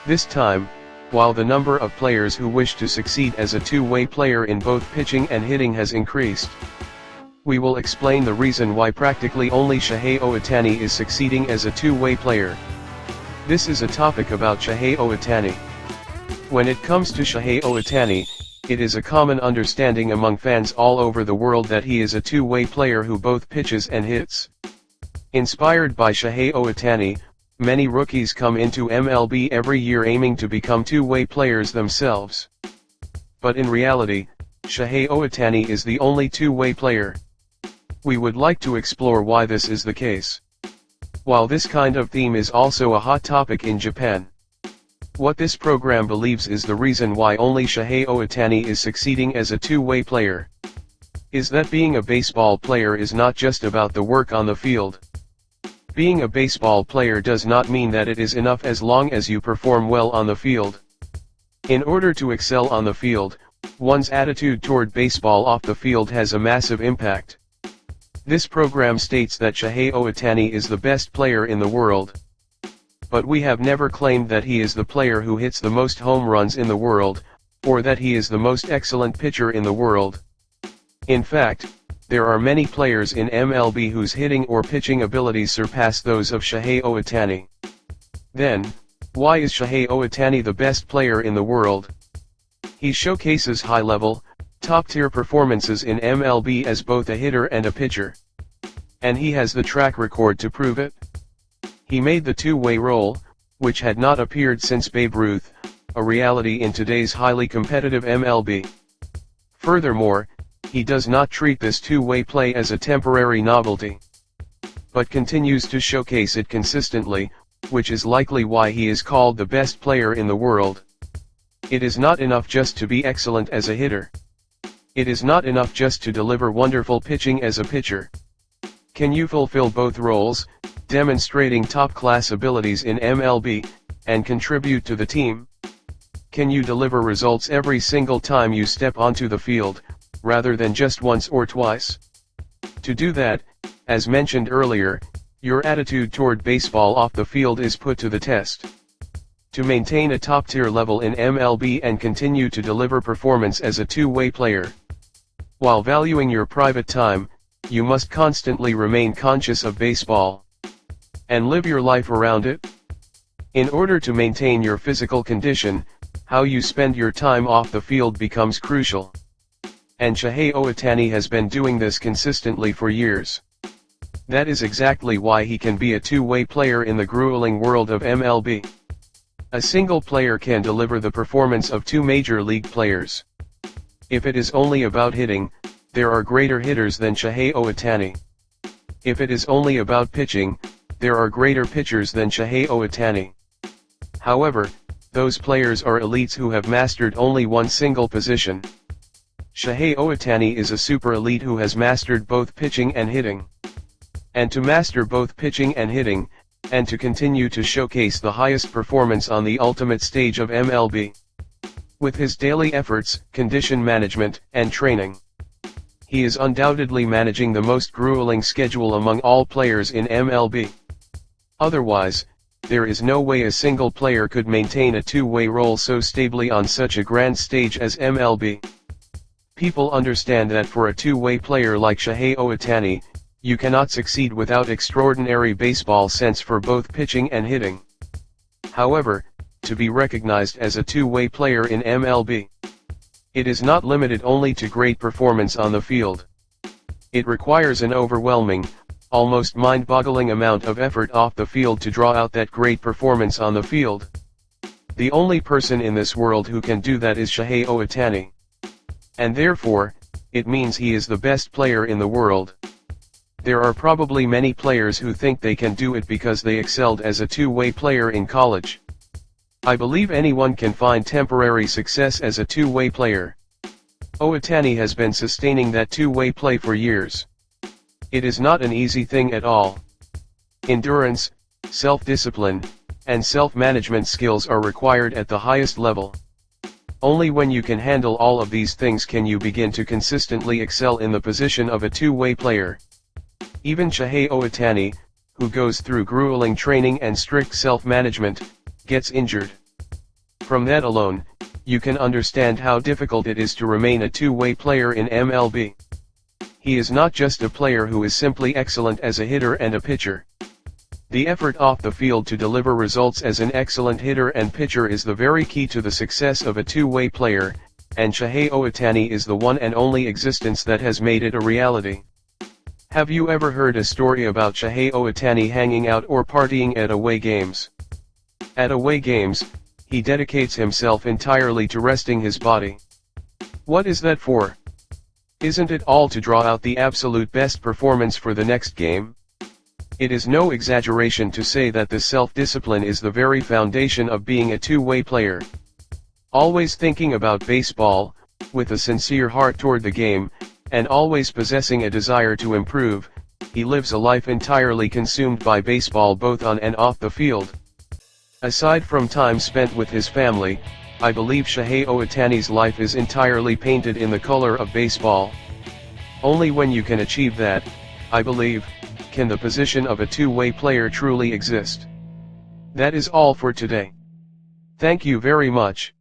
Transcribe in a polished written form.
This time, while the number of players who wish to succeed as a two-way player in both pitching and hitting has increased, we will explain the reason why practically only Shohei Ohtani is succeeding as a two-way player. This is a topic about Shohei Ohtani. When it comes to Shohei Ohtani, it is a common understanding among fans all over the world that he is a two-way player who both pitches and hits. Inspired by Shohei Ohtani, many rookies come into MLB every year aiming to become two-way players themselves. But in reality, Shohei Ohtani is the only two-way player. We would like to explore why this is the case. While this kind of theme is also a hot topic in Japan, what this program believes is the reason why only Shohei Ohtani is succeeding as a two-way player is that being a baseball player is not just about the work on the field. Being a baseball player does not mean that it is enough as long as you perform well on the field. In order to excel on the field, one's attitude toward baseball off the field has a massive impact. This program states that Shohei Ohtani is the best player in the world. But we have never claimed that he is the player who hits the most home runs in the world, or that he is the most excellent pitcher in the world. In fact, there are many players in MLB whose hitting or pitching abilities surpass those of Shohei Ohtani. Then, why is Shohei Ohtani the best player in the world? He showcases high-level, top-tier performances in MLB as both a hitter and a pitcher. And he has the track record to prove it. He made the two-way role, which had not appeared since Babe Ruth, a reality in today's highly competitive MLB. Furthermore, he does not treat this two-way play as a temporary novelty, but continues to showcase it consistently, which is likely why he is called the best player in the world. It is not enough just to be excellent as a hitter. It is not enough just to deliver wonderful pitching as a pitcher. Can you fulfill both roles, demonstrating top-class abilities in MLB, and contribute to the team? Can you deliver results every single time you step onto the field, rather than just once or twice? To do that, as mentioned earlier, your attitude toward baseball off the field is put to the test. To maintain a top-tier level in MLB and continue to deliver performance as a two-way player, while valuing your private time, you must constantly remain conscious of baseball and live your life around it. In order to maintain your physical condition, how you spend your time off the field becomes crucial. And Shohei Ohtani has been doing this consistently for years. That is exactly why he can be a two-way player in the grueling world of MLB. A single player can deliver the performance of two major league players. If it is only about hitting, there are greater hitters than Shohei Ohtani. If it is only about pitching, there are greater pitchers than Shohei Ohtani. However, those players are elites who have mastered only one single position. Shohei Ohtani is a super elite who has mastered both pitching and hitting. And to master both pitching and hitting, and to continue to showcase the highest performance on the ultimate stage of MLB, with his daily efforts, condition management, and training, he is undoubtedly managing the most grueling schedule among all players in MLB. Otherwise, there is no way a single player could maintain a two-way role so stably on such a grand stage as MLB. People understand that for a two-way player like Shohei Ohtani, you cannot succeed without extraordinary baseball sense for both pitching and hitting. However, to be recognized as a two-way player in MLB, it is not limited only to great performance on the field. It requires an overwhelming, almost mind-boggling amount of effort off the field to draw out that great performance on the field. The only person in this world who can do that is Shohei Ohtani. And therefore, it means he is the best player in the world. There are probably many players who think they can do it because they excelled as a two-way player in college. I believe anyone can find temporary success as a two-way player. Ohtani has been sustaining that two-way play for years. It is not an easy thing at all. Endurance, self-discipline, and self-management skills are required at the highest level. Only when you can handle all of these things can you begin to consistently excel in the position of a two-way player. Even Shohei Ohtani, who goes through grueling training and strict self-management, gets injured. From that alone, you can understand how difficult it is to remain a two-way player in MLB. He is not just a player who is simply excellent as a hitter and a pitcher. The effort off the field to deliver results as an excellent hitter and pitcher is the very key to the success of a two-way player, and Shohei Ohtani is the one and only existence that has made it a reality. Have you ever heard a story about Shohei Ohtani hanging out or partying at away games? At away games, he dedicates himself entirely to resting his body. What is that for? Isn't it all to draw out the absolute best performance for the next game? It is no exaggeration to say that this self-discipline is the very foundation of being a two-way player. Always thinking about baseball, with a sincere heart toward the game, and always possessing a desire to improve, he lives a life entirely consumed by baseball both on and off the field. Aside from time spent with his family, I believe Shohei Ohtani's life is entirely painted in the color of baseball. Only when you can achieve that, I believe, can the position of a two-way player truly exist. That is all for today. Thank you very much.